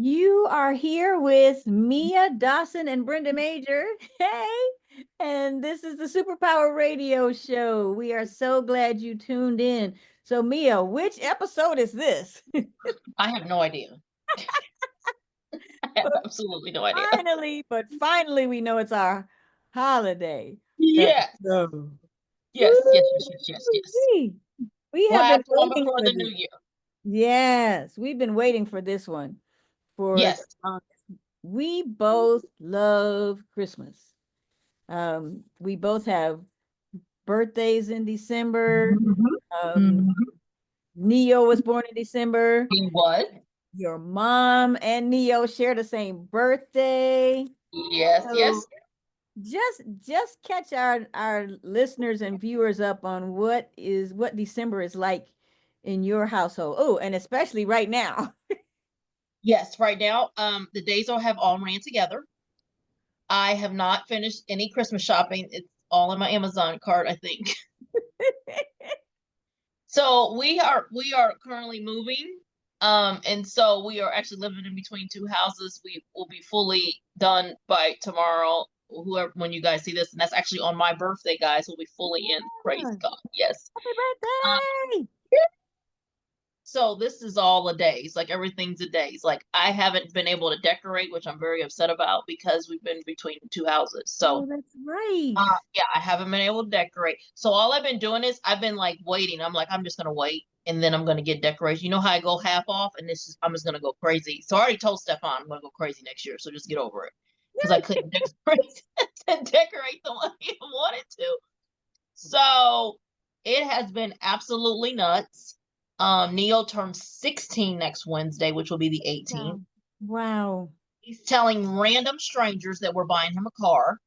You are here with Mia Dawson and Brenda Major. Hey, and this is the Superpower Radio Show. We are so glad you tuned in. So, Mia, which episode is this? I have no idea. I have But absolutely no idea. finally, we know it's our holiday Yes. episode. Yes, yes, yes, yes, yes, yes. Woo-wee. We We'll have been have one waiting before for the this. new year. Yes, we've been waiting for this one for the Yes. longest. We both love Christmas. We both have birthdays in December. Mhm. Um, Mhm. Neo was born in December. He was. Your mom and Neo share the same birthday. Yes, So yes. just catch our listeners and viewers up on what December is like in your household. Oh, and especially right now. Yes, right now, the days all have all ran together. I have not finished any Christmas shopping. It's all in my Amazon cart, I think. So we are currently moving. And so we are actually living in between two houses. We will be fully done by tomorrow, whoever when you guys see this, and that's actually on my birthday, guys. We'll be fully in. Praise Yeah. God. Yes. Happy Um, birthday! so this is all a days, like everything's a days. Like I haven't been able to decorate, which I'm very upset about because we've been between two houses. Oh, So that's right. yeah, I haven't been able to decorate. So all I've been doing is I've been like waiting. I'm like, I'm just gonna wait and then I'm gonna get decorations. You know how I go half off and this is I'm just gonna go crazy. So I already told Stefan I'm gonna go crazy next year. So just get over it. Because I couldn't decorate decorate the way I wanted to. So it has been absolutely nuts. Neo turns 16 next Wednesday, which will be the 18th. Wow. Wow. He's telling random strangers that we're buying him a car.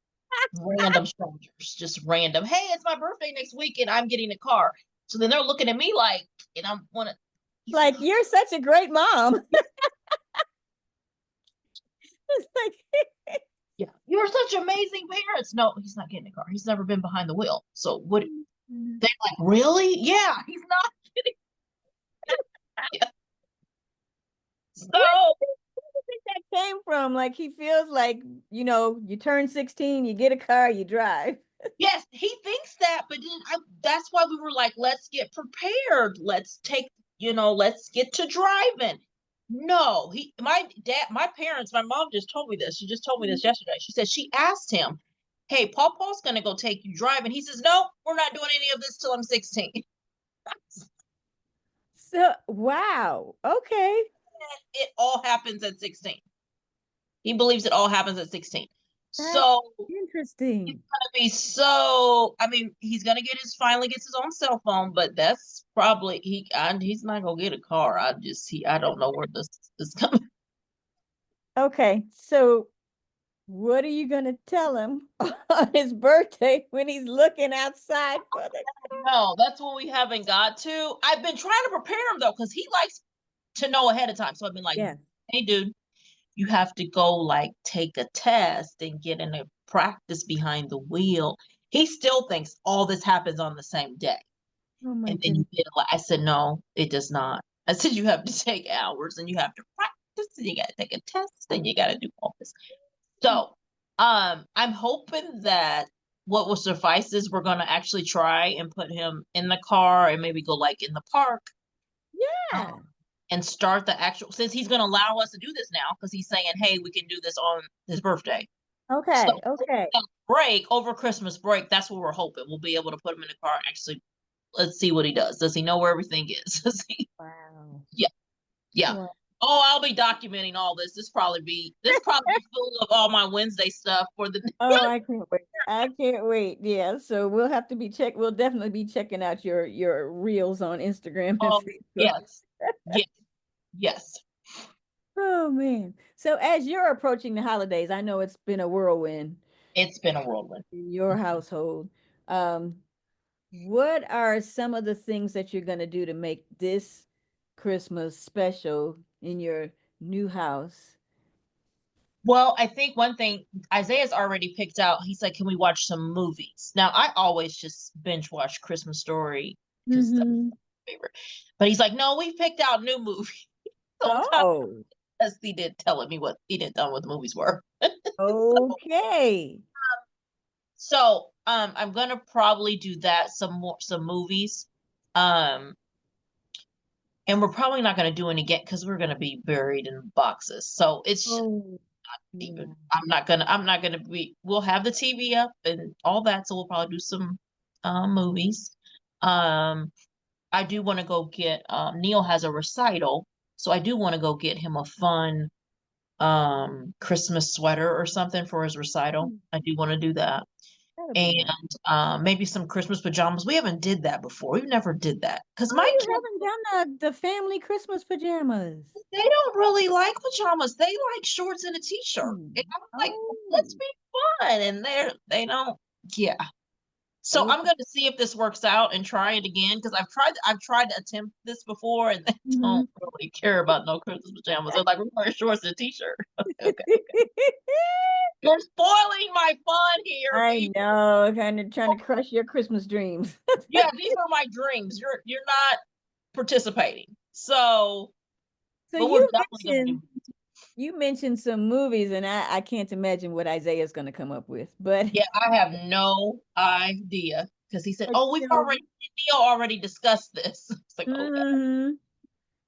Random strangers, just random. Hey, it's my birthday next week and I'm getting a car. So then they're looking at me like, and I'm wanna. He's Like you're such a great mom. It's like yeah, you're such amazing parents. No, he's not getting a car. He's never been behind the wheel. So what? They're like, really? Yeah, he's not getting. Yeah. So where do you think that came from? Like he feels like, you turn 16, you get a car, you drive. yes, he thinks that, but then that's why we were like, let's get prepared. Let's take, let's get to driving. No, my parents, my mom just told me this. She just told me this yesterday. She said she asked him, "Hey, Paul's gonna go take you driving." He says, "No, we're not doing any of this till I'm 16." So, wow. Okay. It all happens at 16. He believes it all happens at 16. That's So he's interesting. gonna be so. I mean, he's gonna finally gets his own cell phone, but that's probably he's not gonna get a car. I don't know where this is coming. Okay. So, what are you going to tell him on his birthday when he's looking outside for the No, that's what we haven't got to. I've been trying to prepare him though, because he likes to know ahead of time. So I've been like, Yeah. hey, dude, you have to go like take a test and get in a practice behind the wheel. He still thinks all this happens on the same day. Oh my And then goodness. I said, no, it does not. I said, you have to take hours and you have to practice and you got to take a test and you got to do all this. So, I'm hoping that what will suffice is we're gonna actually try and put him in the car and maybe go like in the park, Yeah. um, and start the actual since he's gonna allow us to do this now because he's saying, hey, we can do this on his birthday. So Okay. Okay. break over Christmas break, that's what we're hoping. We'll be able to put him in the car and actually let's see what he does. Does he know where everything is? Does he? Wow. Yeah, yeah. Wow. Oh, I'll be documenting all this. This probably be full of all my Wednesday stuff for the Oh, I can't wait. I can't wait. Yeah. So we'll definitely be checking out your reels on Instagram and Oh, Facebook. yes. Yes. Yes. Oh man. So as you're approaching the holidays, I know it's been a whirlwind It's been a whirlwind. in your household. Um, what are some of the things that you're going to do to make this Christmas special in your new house? Well, I think one thing Isaiah's already picked out, he said, can we watch some movies? Now, I always just binge watch Christmas Story because that's Mm-hmm. my favorite. But he's like, no, we picked out new movies. So I'm kind of Oh. because he didn't tell me what the movies were. Okay. So I'm gonna probably do that, some movies. Um and we're probably not gonna do any again because we're gonna be buried in boxes. So it's Oh, even yeah. I'm not gonna be we'll have the TV up and all that, so we'll probably do some movies. Um I do want to go get Neil has a recital, so I do want to go get him a fun Christmas sweater or something for his recital. Mm, I do want to do that. that'll be And nice. maybe some Christmas pajamas. We haven't did that before. We've never did that because Oh, my you kids, haven't done the family Christmas pajamas. they don't really like pajamas. They like shorts and a t-shirt. And Hmm. I'm like, let's Oh, be fun. And they don't. Yeah. So I'm okay. going to see if this works out and try it again because I've tried to attempt this before and they Mhm. don't really care about no Christmas pajamas. They're like, we're wearing shorts and a t-shirt. Okay. You're spoiling my fun here, I people. know, kind of trying to crush your Christmas dreams. Yeah, these are my dreams. You're not participating. So, So but we're definitely gonna do. you mentioned some movies, and I can't imagine what Isaiah's going to come up with. But Yeah, I have no idea because he said, "Oh, Neil already discussed this." It's like, okay, Mhm.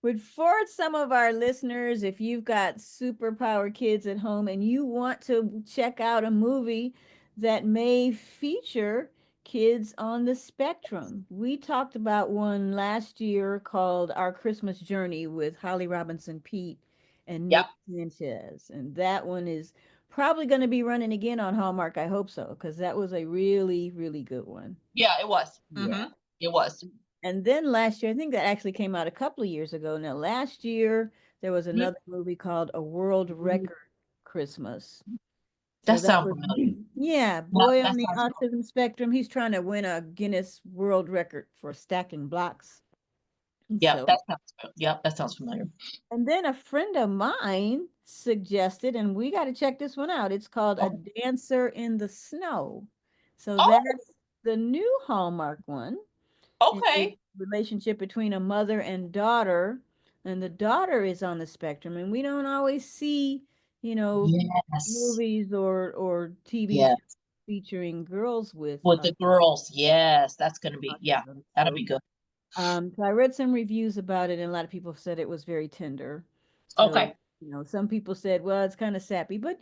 But for some of our listeners, if you've got superpower kids at home and you want to check out a movie that may feature kids on the spectrum, we talked about one last year called Our Christmas Journey with Holly Robinson Pete and yep, Nick Sanchez. And that one is probably going to be running again on Hallmark. I hope so, because that was a really, really good one. yeah, it was. Yeah. It was. And then last year, I think that actually came out a couple of years ago. Now, last year, there was Mhm. another movie called A World Record Christmas. So That that sounds was, familiar. yeah, Yep, boy that on the sounds familiar. autism spectrum. He's trying to win a Guinness World Record for stacking blocks. And Yep, so, Yep, that sounds familiar. and then a friend of mine suggested, and we got to check this one out. It's called A Oh, Dancer in the Snow. So oh, that's the new Hallmark one. It's a okay. relationship between a mother and daughter, and the daughter is on the spectrum, and we don't always see, you know, Yes, movies or TV yeah. shows featuring girls with With the girls, yes, that's gonna be yeah, autism. that'll So, be good. so I read some reviews about it, and a lot of people said it was very tender. So, Okay. some people said, well, it's kind of sappy, but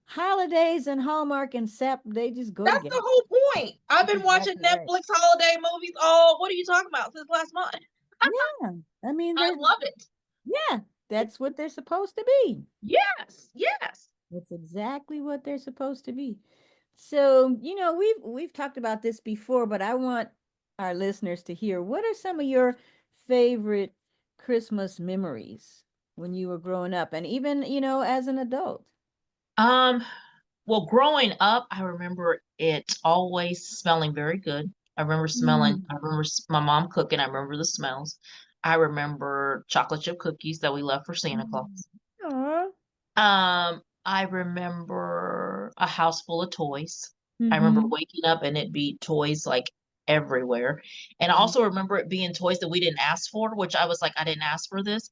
holidays and Hallmark and sap, they just go That's together. the whole point. I've That's been watching exactly right. Netflix holiday movies. Oh, what are you talking about since last month? Yeah. I mean, I they're, love it. yeah, that's what they're supposed to be. Yes, yes. That's exactly what they're supposed to be. So, we've talked about this before, but I want our listeners to hear what are some of your favorite Christmas memories when you were growing up and even, as an adult? Um, well, growing up, I remember it always smelling very good. Mm. I remember my mom cooking. I remember the smells. I remember chocolate chip cookies that we left for Santa Mm. Claus. Aw. I remember a house full of toys. I remember Mm-hmm. waking up and it be toys like everywhere. And I also remember it being toys that we didn't ask for, which I was like, I didn't ask for this.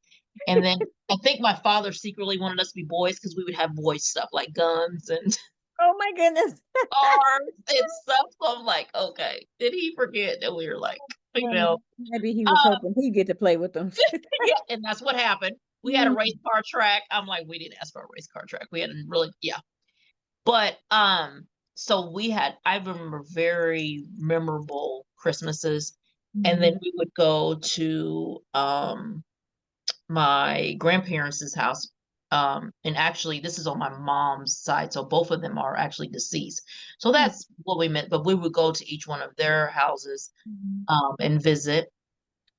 And then I think my father secretly wanted us to be boys because we would have boy stuff like guns and Oh my goodness. arms and stuff. So I'm like, okay, did he forget that we were like, you know, Maybe he was uh, hoping he'd get to play with them. yeah, and that's what happened. We had a race Mm. car track. I'm like, we didn't ask for a race car track. We hadn't really, yeah. But so I remember very memorable Christmases. And then Mhm. we would go to my grandparents' house. And actually this is on my mom's side, so both of them are actually deceased. So Oh. that's what we meant. But we would go to each one of their houses Mhm. and visit.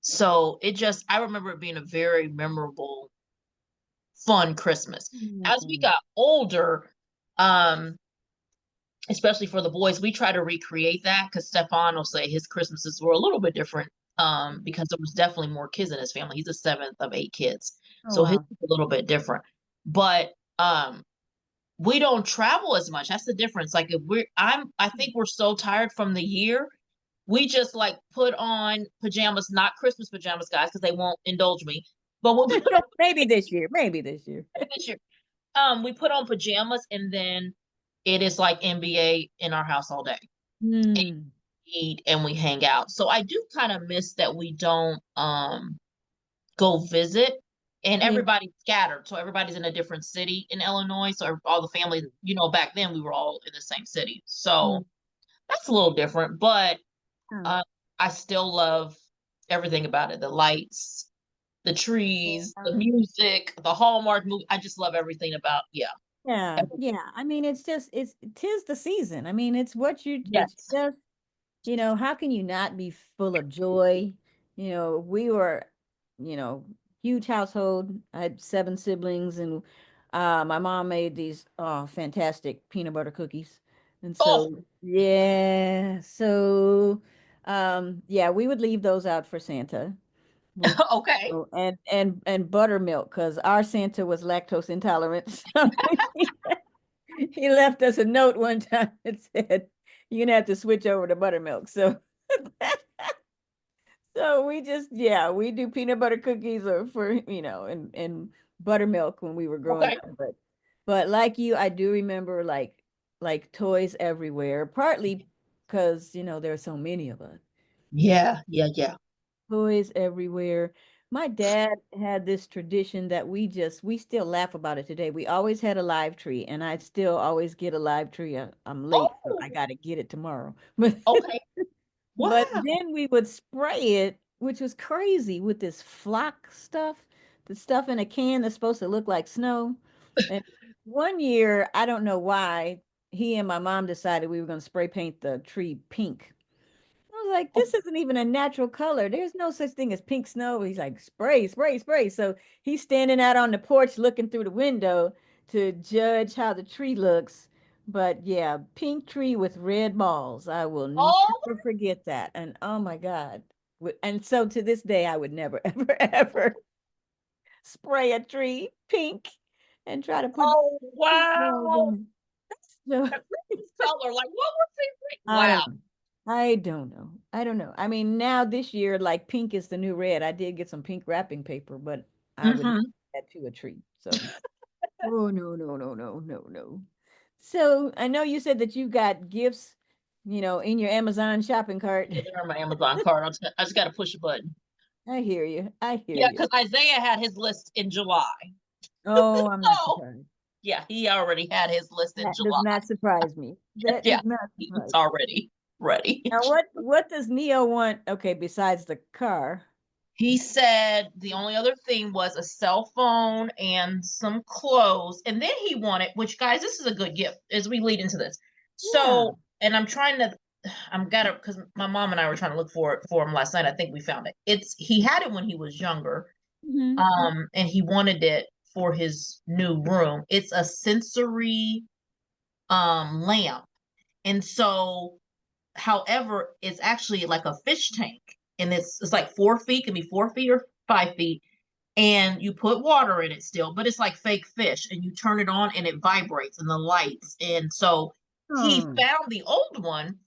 So I remember it being a very memorable, fun Christmas. As we Mm. got older, um, especially for the boys, we try to recreate that because Stefan will say his Christmases were a little bit different because there was definitely more kids in his family. He's the seventh of eight kids, Oh so his wow. is a little bit different. But we don't travel as much. That's the difference. Like if I think we're so tired from the year, we just like put on pajamas, not Christmas pajamas, guys, because they won't indulge me. But we'll put Maybe this year. Maybe this year. this year. We put on pajamas and then it is like NBA in our house all day. And Hmm. we eat and we hang out. So I do kind of miss that we don't go visit, and Yeah. everybody's scattered. So everybody's in a different city in Illinois. So all the family, back then we were all in the same city. Mm. So that's a little different, but Oh, uh, I still love everything about it. The lights, the trees, the yeah. music, the Hallmark movie. I just love everything about, yeah. Yeah. Everything. Yeah. I mean, it's just tis the season. I mean, it's Yes. just, how can you not be full of joy? We were, you know, huge household. I had 7 siblings, and my mom made these fantastic peanut butter cookies. And Oh, so, yeah, yeah, we would leave those out for Santa with okay. and buttermilk because our Santa was lactose intolerant. So he left us a note one time that said, "You're gonna have to switch over to buttermilk." So we just, yeah, we do peanut butter cookies or for, and buttermilk when we were growing Okay. up. But like you, I do remember like toys everywhere, partly because, there are so many of us. Yeah, yeah, yeah. Toys everywhere. My dad had this tradition that we still laugh about it today. We always had a live tree, and I still always get a live tree. I'm late, so Oh, I got to get it tomorrow. But okay. but Wow. then we would spray it, which was crazy with this flock stuff, the stuff in a can that's supposed to look like snow. And one year, I don't know why, he and my mom decided we were going to spray paint the tree pink. I was like, Oh, this isn't even a natural color. There's no such thing as pink snow. He's like, spray, spray, spray. So he's standing out on the porch looking through the window to judge how the tree looks. But yeah, pink tree with red balls. I will oh, never forget that. And oh my God. And so to this day, I would never, ever, ever spray a tree pink and try to put oh, pink balls wow. on it. So A Christmas color. Like, what was it? I Wow. don't know. I don't know. I don't know. I mean, now this year, like pink is the new red. I did get some pink wrapping paper, but I would not Hmm. add that to a tree. So, oh no, no, no, no, no, no. So I know you said that you got gifts, in your Amazon shopping cart. Yeah, they're on my Amazon card. I just got to push a button. I hear you. I hear Yeah, you. because Isaiah had his list in July. Oh, I'm not So, surprised. yeah, he already had his list in That does July. not surprise me. That Yeah, does not he's surprise me. already ready. Now, what does Neo want? Okay, besides the car. He said the only other thing was a cell phone and some clothes. And then he wanted, which, guys, this is a good gift as we lead into this. Yeah. So, and I'm gotta, because my mom and I were trying to look for it for him last night. I think we found it. He had it when he was younger, Hmm. and he wanted it for his new room. It's a sensory lamp. And so, however, it's actually like a fish tank, and it's like 4 feet, can be 4 feet or 5 feet, and you put water in it still, but it's like fake fish, and you turn it on and it vibrates and the lights. And so he Oh. found the old one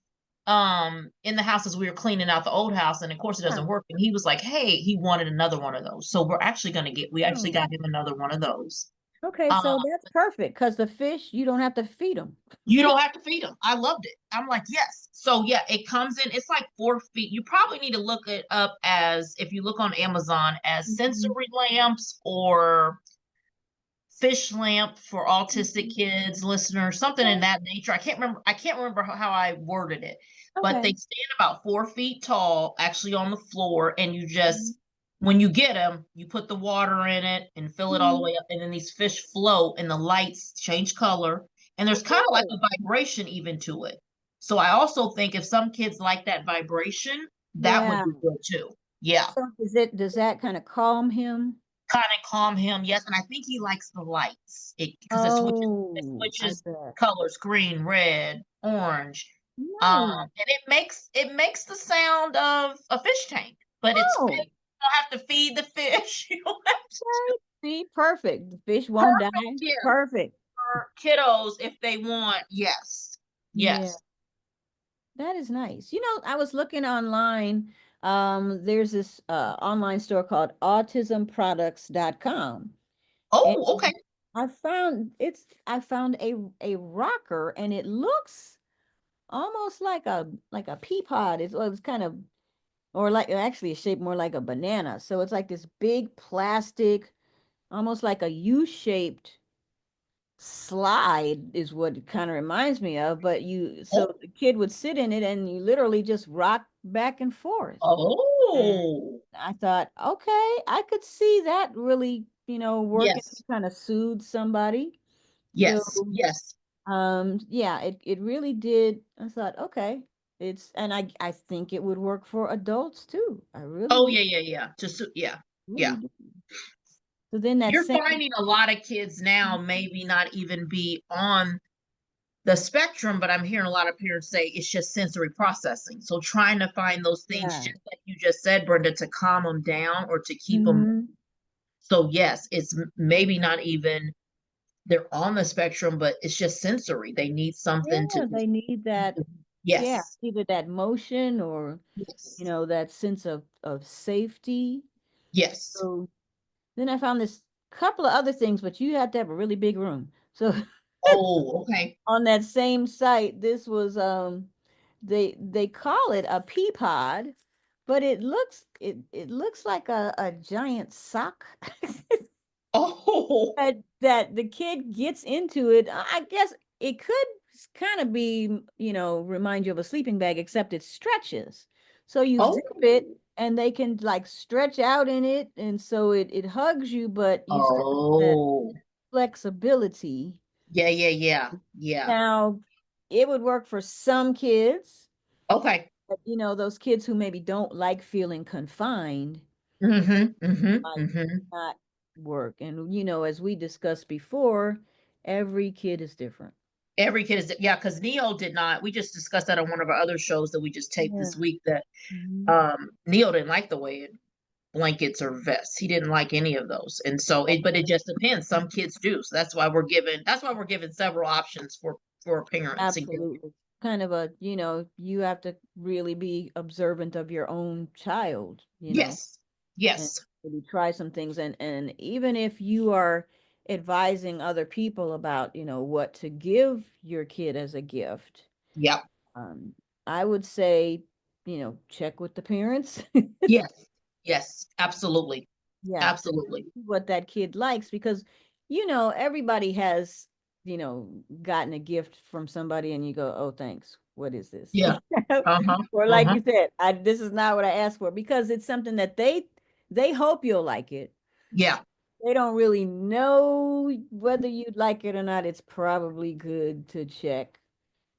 in the house as we were cleaning out the old house, and of course it doesn't work. And he was like, hey, he wanted another one of those. So we actually Oh. got him another one of those. Okay, Um, so that's perfect because the fish, you don't have to feed them. You don't have to feed them. I loved it. I'm like, yes. So yeah, it comes in. It's like 4 feet. You probably need to look it up as, if you look on Amazon, as Mhm. sensory lamps or fish lamp for autistic Mhm. kids, listeners, something in Okay. that nature. I can't remember how I worded it, but they Okay. stand about 4 feet tall, actually on the floor, and you Mhm. just, when you get them, you put the water in it and fill it all the Mhm. way up, and then these fish float, and the lights change color, and there's kind of like Okay. a vibration even to it. So I also think if some kids like that vibration, that would Yeah. be good too. Yeah, So does that kind of calm him? kind of calm him. Yes, and I think he likes the lights. Because it Oh, I switches bet. colors: green, red, orange. Nice. And it makes the sound of a fish tank, but it's fish. Oh, You don't have to feed the fish. You don't have to. right. See, perfect. The fish won't die. Perfect gift Perfect. for kiddos if they want. Yes, Yeah. yes. That is nice. I was looking online. There's this online store called autismproducts.com. And Oh, okay. I found a rocker, and it looks almost like a pea pod. It's kind of, or like, actually it's shaped more like a banana. So it's like this big plastic, almost like a U-shaped slide is what it kind of reminds me of. But Oh, so the kid would sit in it and you literally just rock back and forth. And oh, I thought, okay, I could see that really, working to yes, kind of soothe somebody. So, yes, yes. yeah, it really did. I thought, okay, and I think it would work for adults too. I really Oh, do, yeah, yeah, yeah. Just yeah, really yeah. do. So then that You're same, finding a lot of kids now maybe not even be on the spectrum, but I'm hearing a lot of parents say it's just sensory processing. So trying to find those things, yeah. just like you just said, Brenda, to calm them down or to keep them. Hmm. So yes, it's maybe not even they're on the spectrum, but it's just sensory. They need something to Yeah, they need that, yeah, yes, either that motion or, yes, that sense of safety. yes. So then I found this couple of other things, but you have to have a really big room. So Oh, okay. on that same site, this was they call it a pea pod, but it looks like a giant sock Oh, that the kid gets into it. I guess it could kind of be, remind you of a sleeping bag, except it stretches. So you zip oh, it and they can like stretch out in it, and so it hugs you, but you still have that oh. flexibility. Yeah, yeah, yeah, yeah. Now, it would work for some kids, Okay. but those kids who maybe don't like feeling confined Mm-hmm. Mm-hmm. might Mm-hmm. not work. And as we discussed before, every kid is different. Every kid is yeah, because Neo did not. We just discussed that on one of our other shows that we just taped Yeah. this week. That Mhm. Neo didn't like the way it blankets or vests. He didn't like any of those, and so but it just depends. Some kids do, so that's why we're given several options for parents and caregivers. Absolutely. Kind of you have to really be observant of your own child, Yes, and yes, maybe try some things. And even if you are advising other people about, what to give your kid as a gift, yep, um, I would say, check with the parents. yes, yes, absolutely, Yeah, to absolutely. see what that kid likes, because everybody has, gotten a gift from somebody and you go, "Oh, thanks. What is this?" Yeah. Uh huh. Or Uh like huh. you said, this is not what I asked for, because it's something that they hope you'll like it. Yeah. They don't really know whether you'd like it or not. It's probably good to check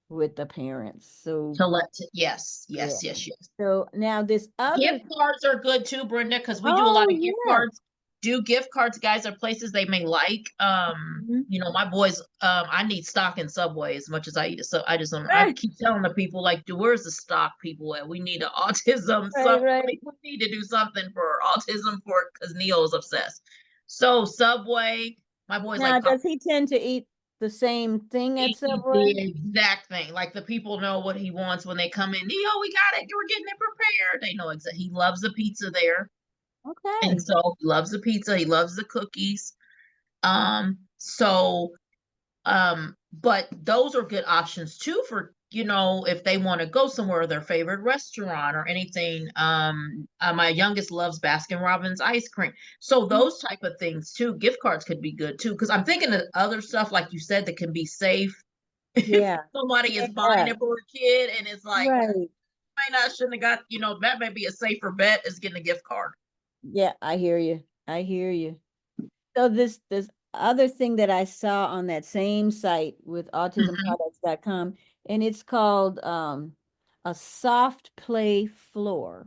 with the parents. So, Yes, yeah. yes, yes, yes. So now this other, Gift cards are good too, Brenda, because we do a oh lot of gift yeah. cards. Do gift cards, guys, are places they may like. Mhm. My boys, I need stock in Subway as much as I eat it. So I just don't I Right, keep telling the people like, where's the stock people at? We need an autism right, something. right. We need to do something for autism for because Neo's obsessed. So Subway, my boys Now, like does he tend to eat the same thing at he eats Subway? the exact thing. Like the people know what he wants when they come in. Neo, we got it. We're getting it prepared. They know exactly. He loves the pizza there. And Okay. so he loves the pizza, he loves the cookies. So but those are good options too for if they want to go somewhere, their favorite restaurant or anything. My youngest loves Baskin Robbins ice cream. So those type of things too, gift cards could be good too. Because I'm thinking of other stuff, like you said, that can be safe if Yeah. somebody is buying Yeah. it for a kid and it's like, Right. might not shouldn't have got, that may be a safer bet as getting a gift card. Yeah, I hear you. I hear you. So this other thing that I saw on that same site with Hmm. autismproducts.com, and it's called a soft play floor.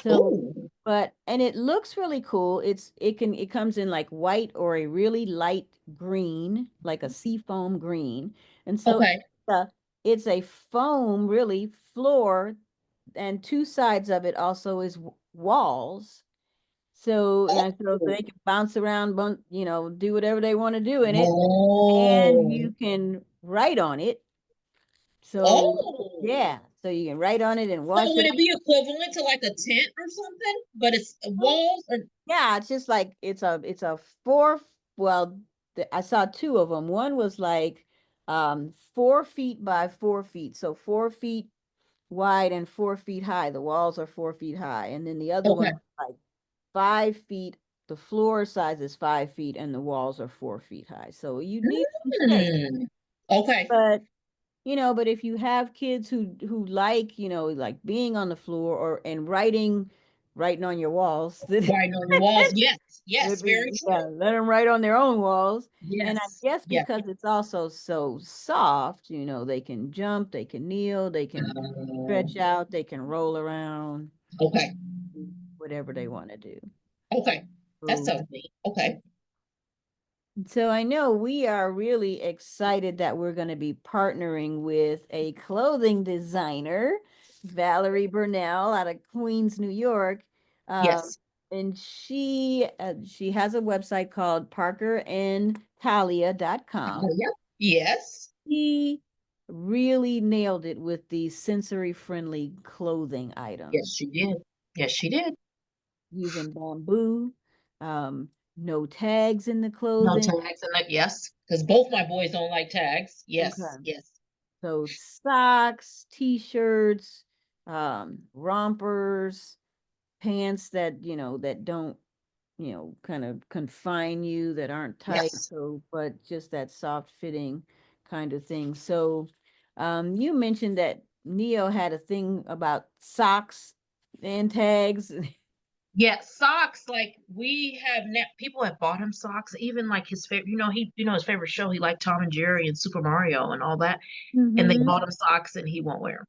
So, Oh, and it looks really cool. It comes in like white or a really light green, like a seafoam green. And so okay. uh, it's a foam really floor, and two sides of it also is walls. So, so Oh, they can bounce around, do whatever they want to do in it, and oh, you can write on it. So, oh, yeah. So you can write on it and So wash would it. it be equivalent to like a tent or something? But it's walls or Yeah, it's just like it's a four. Well, I saw two of them. One was like 4 feet by 4 feet, so 4 feet wide and 4 feet high. The walls are 4 feet high, and then the other one okay. is like 5 feet. The floor size is 5 feet, and the walls are 4 feet high. So you need some space, Hmm. Okay. but but if you have kids who like, like being on the floor or and writing on your walls, then Right on your walls. Yes. Yes. it'd be, Very yeah, true. let them write on their own walls. And I Yes. guess Yes. because it's also so soft, they can jump, they can kneel, they can stretch out, they can roll around, Okay. whatever they want to do. Okay. That So, sounds neat. Okay. so I know we are really excited that we're going to be partnering with a clothing designer, Valerie Burnell out of Queens, New York. Um, Yes. and she has a website called parkerandtalia.com. Yeah. Yes. He really nailed it with these sensory friendly clothing Yes, items she did. Yes, she did. using bamboo, no tags in the No clothing. tags and that. Yes, because both my boys don't like tags. Yes. Okay. Yes. So socks, t-shirts, rompers, pants that don't, kind of confine you, that aren't tight, Yes. so but just that soft fitting kind of thing. So, you mentioned that Neo had a thing about socks and tags. Yeah, socks. Like we have people have bought him socks. Even like his favorite, his favorite show. He liked Tom and Jerry and Super Mario and all that. And they Mm-hmm. bought him socks, and he won't wear them.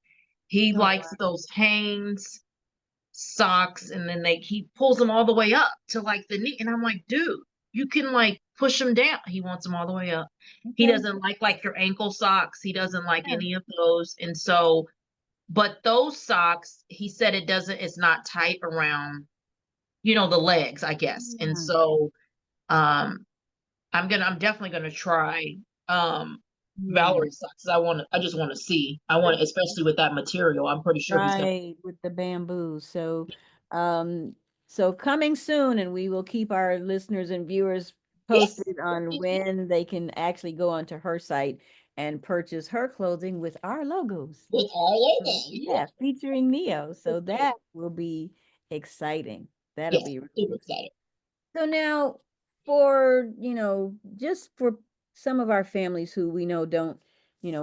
He Oh, likes those Hanes socks, and then he pulls them all the way up to like the knee. And I'm like, dude, you can like push them down. He wants them all the way up. He okay. doesn't like your ankle socks. He doesn't like Yeah. any of those. And so, but those socks, he said it's not tight around the legs, I guess. And Yeah. so um I'm definitely gonna try Yeah. Valerie socks. I just want to see. I want, especially with that material. I'm pretty sure he's gonna. Right, with the bamboo. Um, so coming soon, and we will keep our listeners and viewers Yes. posted on when they can actually go onto her site and purchase her clothing with our logos. With our logo. Yeah. Yeah, featuring Neo. So Excited. that will be exciting. That'll Yes. be really Super exciting. excited. So now for, just for some of our families who we know don't,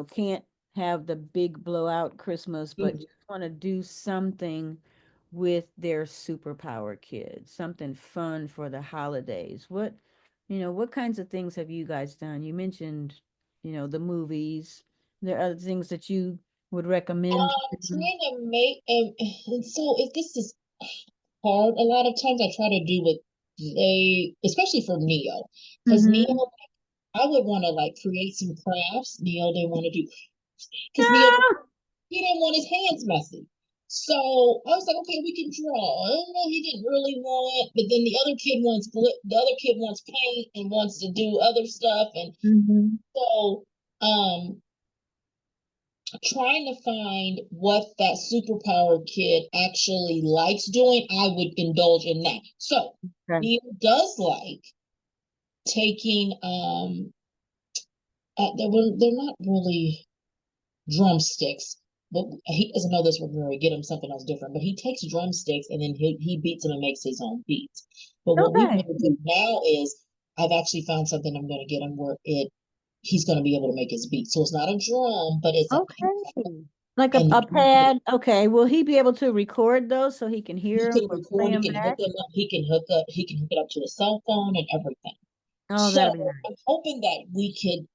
can't have the big blowout Christmas, but Mhm. just want to do something with their superpower kids, something fun for the holidays. What kinds of things have you guys done? You mentioned, the movies. There are other things that you would recommend. Trying to make and so if this is hard, a lot of times I try to do what especially for Neo, because Mm-hmm. Neo, I would want to like create some crafts. Neo didn't want to do, because Neo, he didn't want his hands messy. So I was like, okay, we can draw. I don't know, he didn't really want, but then the other kid wants paint and wants to do other stuff, and Mm-hmm. so um trying to find what that superpower kid actually likes doing, I would indulge in that. So Okay. Neil does like taking they're not really drumsticks, but he doesn't know this would really get him something else different. But he takes drumsticks and then he beats them and makes his own beats. But what we're Okay. going to do now is I've actually found something I'm going to get him where he's going to be able to make his beats. So it's not a drum, but it's a Okay. Like a, and a pad. Okay. Will he be able to record those so he can he hear them can or play record, he them can hook back? them up, he can hook it up to a cell phone and everything. Oh, So that'll be nice. I'm hoping that we could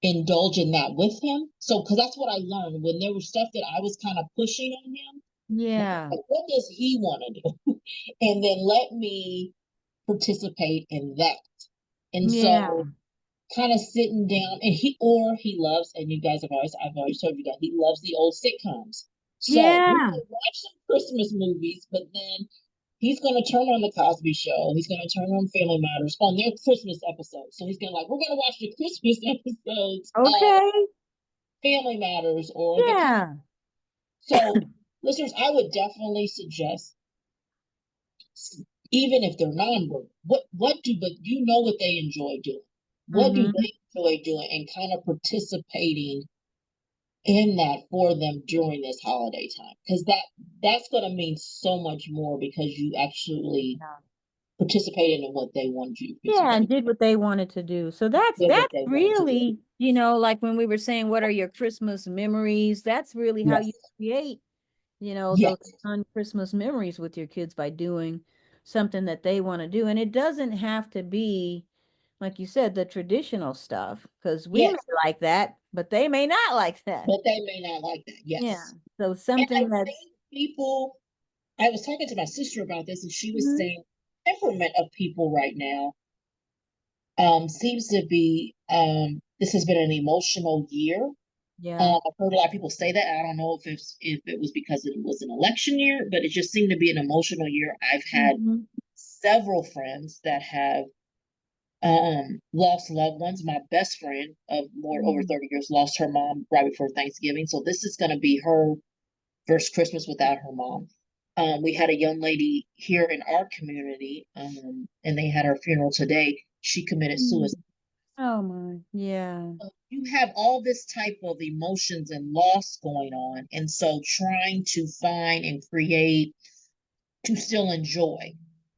indulge in that with him. So because that's what I learned when there was stuff that I was kind of pushing on him. Yeah. Like, what does he want to do? And then let me participate in that. And Yeah. so kind of sitting down, and he loves, and I've always told you that he loves the old sitcoms. So we Yeah. can watch some Christmas movies, but then he's going to turn on the Cosby Show. He's going to turn on Family Matters on their Christmas episodes. So he's going to like, we're going to watch the Christmas episodes of Okay. Family Matters or the Yeah. So, listeners, I would definitely suggest, even if they're non-verbal, but you know what they enjoy doing. What do Mm-hmm. they enjoy doing, and kind of participating in that for them during this holiday time? Because that's going to mean so much more, because you actually participated in what they wanted you to Yeah, participate. and did what they wanted to do. So that's Did what that's they wanted to do. really, like when we were saying what are your Christmas memories, that's really how you Yes. create, those Yes. fun Christmas memories with your kids by doing something that they want to do. And it doesn't have to be, like you said, the traditional stuff, because we may Yes. like that, but they may not like that. But they may not like that. Yeah. Yes. So And I something that's think people, I was talking to my sister about this, and she was Mhm. saying temperament of people right now seems to be, this has been an emotional year. Yeah. I've heard a lot of people say that. I don't know if it was because it was an election year, but it just seemed to be an emotional year. I've had Hmm. several friends that have lost loved ones. My best friend of more over Hmm. 30 years lost her mom right before Thanksgiving. So this is going to be her first Christmas without her mom. We had a young lady here in our community, and they had her funeral today. She committed suicide. Oh my. Yeah. You have all this type of emotions and loss going on, and so trying to find and create to still enjoy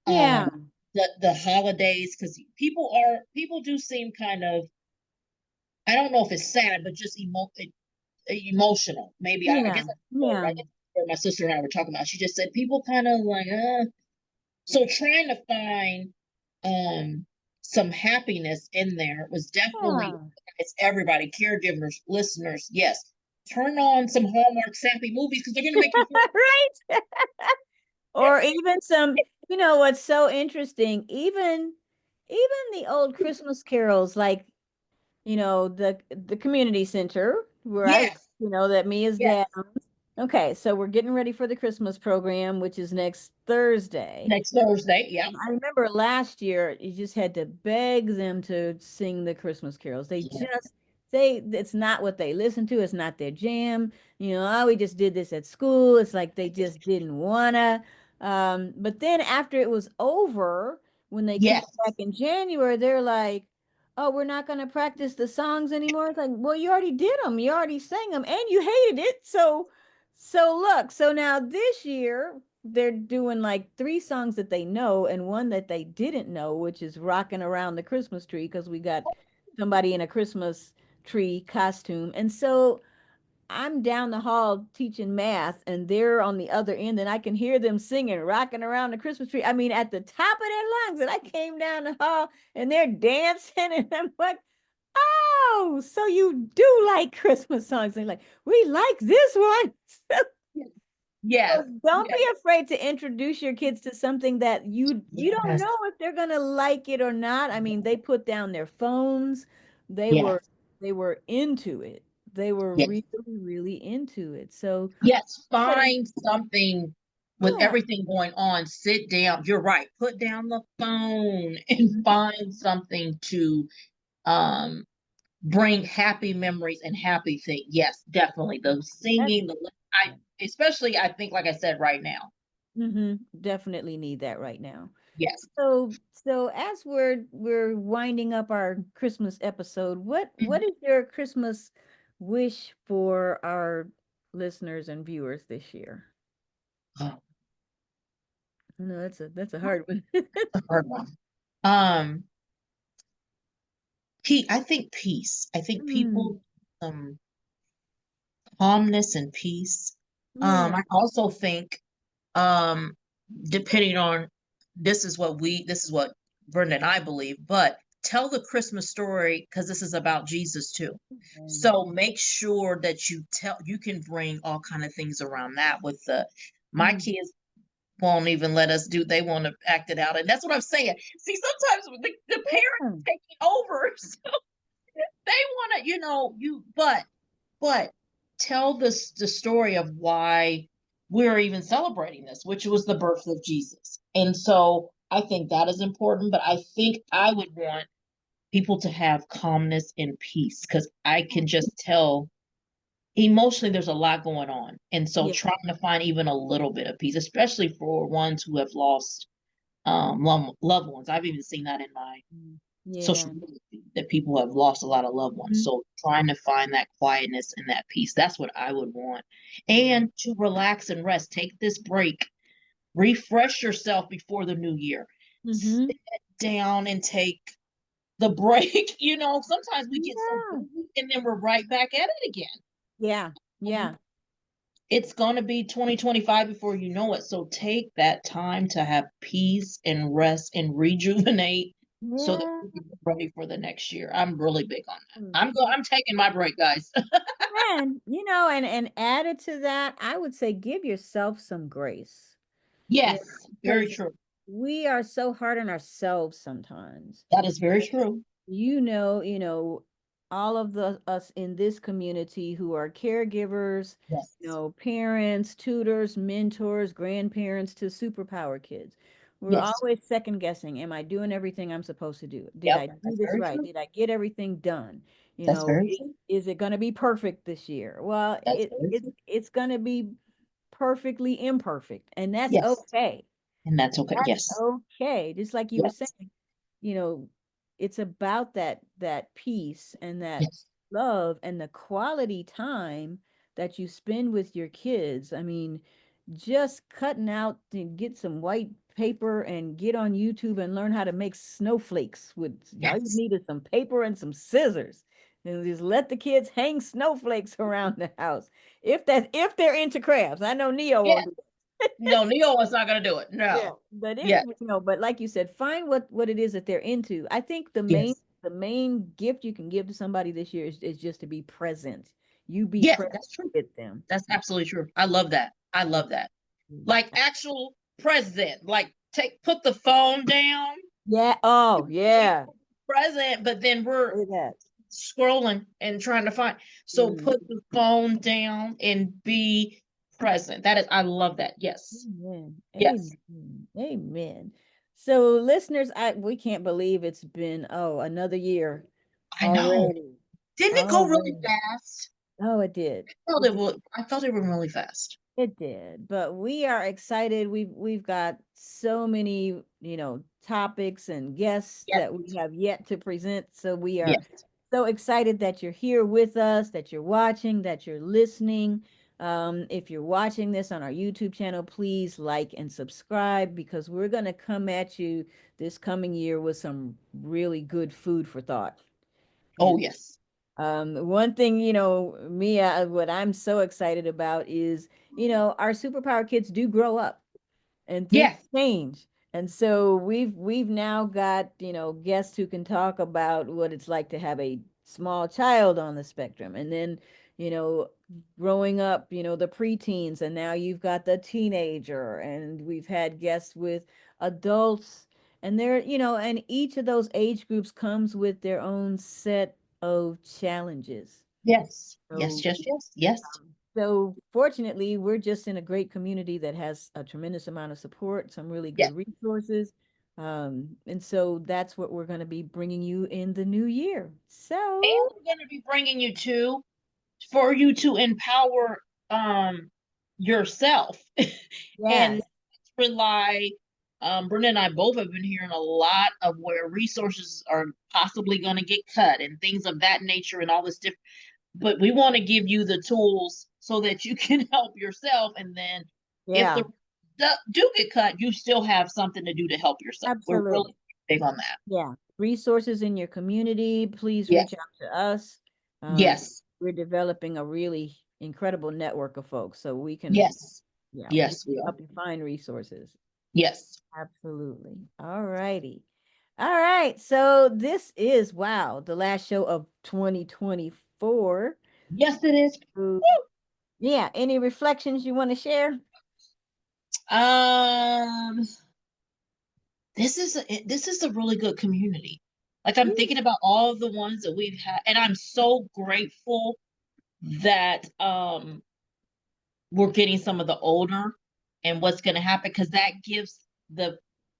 Yeah. the holidays, because people do seem kind of, I don't know if it's sad, but just emotional. Maybe I guess Yeah. that's the word. I Yeah. guess what my sister and I were talking about. She just said people kind of like, so trying to find um some happiness in there was definitely, Yeah. it's everybody, caregivers, listeners, yes. Turn on some Hallmark sappy movies, because they're gonna make you feel Right. Or even some, what's so interesting, even the old Christmas carols, like, the community center where I, yes, that Mia's yes. dad owns. Okay, so we're getting ready for the Christmas program, which is next Thursday. Next Thursday, yep. I remember last year you just had to beg them to sing the Christmas carols. Yeah. It's not what they listen to, it's not their jam. Oh, we just did this at school. It's like they just didn't wanna. But then after it was over, when they came Yes, back in January, they're like, "Oh, we're not gonna practice the songs anymore." It's like, well, you already did them, you already sang them, and you hated it. So look, so now this year they're doing like three songs that they know and one that they didn't know, which is Rocking Around the Christmas Tree, because we got somebody in a Christmas tree costume. And so I'm down the hall teaching math and they're on the other end and I can hear them singing Rocking Around the Christmas Tree. I mean, at the top of their lungs. And I came down the hall and they're dancing and I'm like, oh, so you do like Christmas songs. And they're like, we like this one. yes, So don't yes, be afraid to introduce your kids to something that you don't yes, know if they're gonna like it or not. I mean, they put down their phones. They were yes, they were into it. They were yes. really, really into it. So Yes, but find something with yeah, everything going on. Sit down. You're right. Put down the phone and mhm, find something to um bring happy memories and happy things. Yes, definitely. The that's singing, I especially, I think, like I said, right now. definitely need that right now. Yes. So as we're winding up our Christmas episode, what is your Christmas wish for our listeners and viewers this year? Oh, No, that's a hard one. the hard one. I think peace. I think Mm, people calmness and peace. yeah. I also think, um, depending on, this is what Brenda and I believe, but tell the Christmas story, because this is about Jesus too. Mm. So make sure that you can bring all kind of things around that with my Mm. kids won't even let us do, they want to act it out. And that's what I'm saying. See, sometimes the parents Yeah. taking over, so they want to, but tell the story of why we're even celebrating this, which was the birth of Jesus. And so I think that is important, but I think I would want people to have calmness and peace, because I can just tell emotionally there's a lot going on. And so Yeah. trying to find even a little bit of peace, especially for ones who have lost loved ones. I've even seen that in my Yeah. social media feed, that people have lost a lot of loved ones. Mhm. So trying to find that quietness and that peace, that's what I would want. Yeah. And to relax and rest, take this break, refresh yourself before the new year. Mm-hmm. Sit down and take the break. Sometimes we get so Yeah. busy and then we're right back at it again. Yeah. Um, Yeah. It's going to be 2025 before you know it. So take that time to have peace and rest and rejuvenate so that Yeah. we can be ready for the next year. I'm really big on that. Mm. I'm taking my break, guys. And and added to that, I would say give yourself some grace. You know, Yes, very because true. we are so hard on ourselves sometimes. That is very true. All of the us in this community who are caregivers, Yes. parents, tutors, mentors, grandparents to superpower kids. We're Yes. always second guessing. Am I doing everything I'm supposed to do? Did Yep. I do That's this very right? true. Did I get everything done? That's very true. Is it going to be perfect this year? Well, That's very true. it's going to be perfectly imperfect, and that's Yes. okay. And that's okay. That's Yes. okay. Just like you were Yes. saying, you know, it's about that peace and that Yes. love and the quality time that you spend with your kids. I mean, just cutting out to get some white paper and get on YouTube and learn how to make snowflakes with all you Yes. need is some paper and some scissors. And just let the kids hang snowflakes around the house. If they're into crafts. I know Neo Yeah. won't do. No, Neo is not going to do it. Yeah, No. but Yeah. but like you said, find what it is that they're into. I think Yes. the main gift you can give to somebody this year is just to be present. You be Yes. present That's true. with them. That's absolutely true. I love that. I love that. Mm. Like actual present. Like put the phone down, Yeah. Oh, yeah. present, but then we're Say that. scrolling and trying to find. So Mm. put the phone down and be present. That is, I love that. Yes. Amen. Yes. Amen. Amen. So listeners, I we can't believe it's been another year I know. already. Didn't it go really Already. fast? Oh, it did. I thought It it did. would. I thought it went really fast. It did, but we are excited. We've got so many, topics and guests Yes. that we have yet to present. So we are Yes. so excited that you're here with us, that you're watching, that you're listening. If you're watching this on our YouTube channel, please like and subscribe because we're going to come at you this coming year with some really good food for thought. Oh, yes. One thing, Mia, what I'm so excited about is, our superpower kids do grow up and things Yes. change. And so we've now got, guests who can talk about what it's like to have a small child on the spectrum. And then, you know, growing up, the preteens, and now you've got the teenager, and we've had guests with adults. And and each of those age groups comes with their own set of challenges. Yes. Yes. So Yes. Yes. Yes. so fortunately, we're just in a great community that has a tremendous amount of support, some really Yes. good resources. And so that's what we're going to be bringing you in the new year. And So, we're going to be bringing you to for you to empower yourself and yes, rely. Brenda and I both have been hearing a lot of where resources are possibly going to get cut and things of that nature and all this different. But we want to give you the tools so that you can help yourself. And then if yeah, the do get cut, you still have something to do to help yourself. We're absolutely. really big on that. Yeah. Resources in your community, please reach Yes. out to us. Um, Yes. we're developing a really incredible network of folks so Yes. we Yes. can We are. help you find resources. Yes. Absolutely. All righty. All right. So this is, wow, the last show of 2024. Yes, it is. So, yeah. Any reflections you want to share? Um, this is a really good community. Like I'm Yeah. thinking about all of the ones that we've had, and I'm so grateful that we're getting some of the older and what's going to happen because that gives the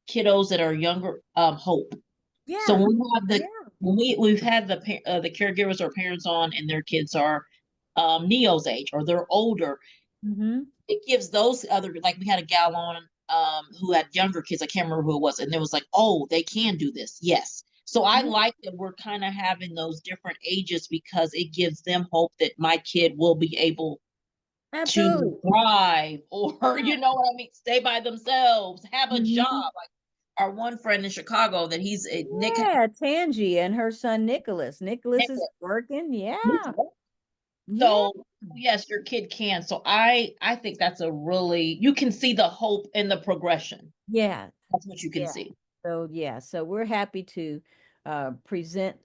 kiddos that are younger hope. So Yeah. when we have Yeah. we've had the caregivers or parents on and their kids are Neo's age or they're older, Mm-hmm. it gives those other, like we had a gal on who had younger kids. I can't remember who it was, and it was like, oh, they can do this. Yes. So I Yeah, like that we're kind of having those different ages because it gives them hope that my kid will be able to absolutely. thrive or you know what I mean, stay by themselves, have a job. Mhm. Like our one friend in Chicago that he's Nick. Yeah, Tangi and her son Nicholas. Nicholas is working. Yeah. Yeah. So yes, your kid can. So I think that's a really, you can see the hope in the progression. Yeah. That's what you can Yeah. see. So yeah, so we're happy to present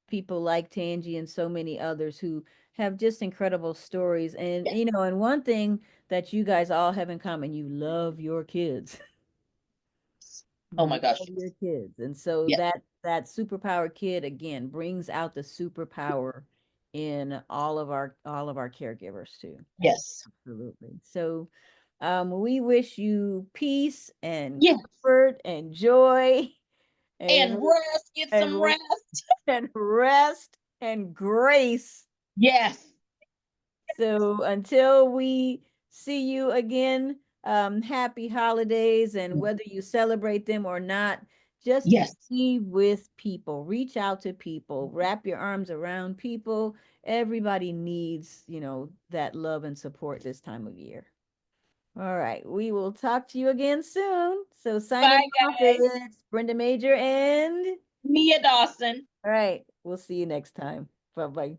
people like Tangi and so many others who have just incredible stories. And Yes. and one thing that you guys all have in common, you love your kids. Oh You my gosh. love your kids. And so Yes. that superpower kid again brings out the superpower in all of our caregivers too. Yes. Absolutely. So we wish you peace and Yes. comfort and joy and And rest. Get some and rest. and rest and grace. Yes. So until we see you again, happy holidays. And whether you celebrate them or not, just Yes. be with people, reach out to people, wrap your arms around people. Everybody needs, that love and support this time of year. All right. We will talk to you again soon. So signing Bye, off, guys. it's Brenda Major and Mia Dawson. all right. We'll see you next time. Bye bye.